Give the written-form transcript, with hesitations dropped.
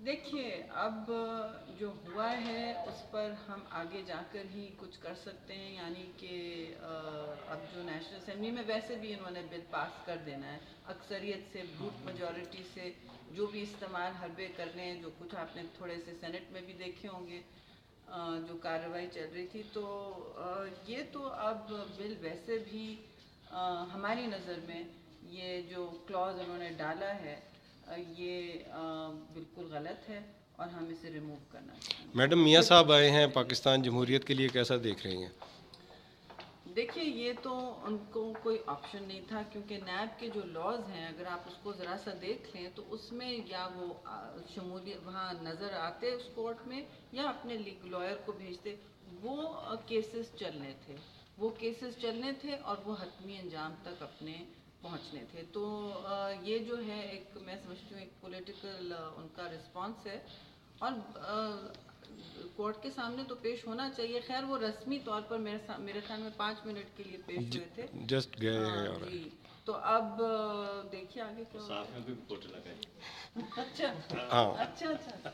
دیکھیے اب جو ہوا ہے اس پر ہم آگے جا کر ہی کچھ کر سکتے ہیں، یعنی کہ اب جو نیشنل اسمبلی میں ویسے بھی انہوں نے بل پاس کر دینا ہے اکثریت سے، بروٹ میجورٹی سے، جو بھی استعمال حربے کرنے ہیں، جو کچھ آپ نے تھوڑے سے سینٹ میں بھی دیکھے ہوں گے جو کارروائی چل رہی تھی، تو یہ تو اب بل ویسے بھی ہماری نظر میں یہ جو کلوز انہوں نے ڈالا ہے یہ بالکل غلط ہے اور ہم اسے ریموو کرنا چاہیں گے۔ میڈم میاں صاحب آئے ہیں پاکستان جمہوریت کے لیے، کیسا دیکھ رہی ہیں؟ دیکھیے یہ تو ان کو کوئی آپشن نہیں تھا، کیونکہ نیب کے جو لاز ہیں اگر آپ اس کو ذرا سا دیکھ لیں تو اس میں یا وہ شمولیت وہاں نظر آتے اس کورٹ میں یا اپنے لائر کو بھیجتے، وہ کیسز چلنے تھے اور وہ حتمی انجام تک اپنے پہنچنے تھے۔ تو یہ جو ہے ایک میں سمجھتی ہوں ایک پولیٹیکل ان کا رسپانس ہے اور کورٹ کے سامنے تو پیش ہونا چاہیے۔ خیر وہ رسمی طور پر میرے خیال میں 5 منٹ کے لیے پیش ہوئے تھے، جسٹ گئے ہیں اور جی۔ تو اب دیکھیے آگے کیا ہوتا ہے۔ ہاں اچھا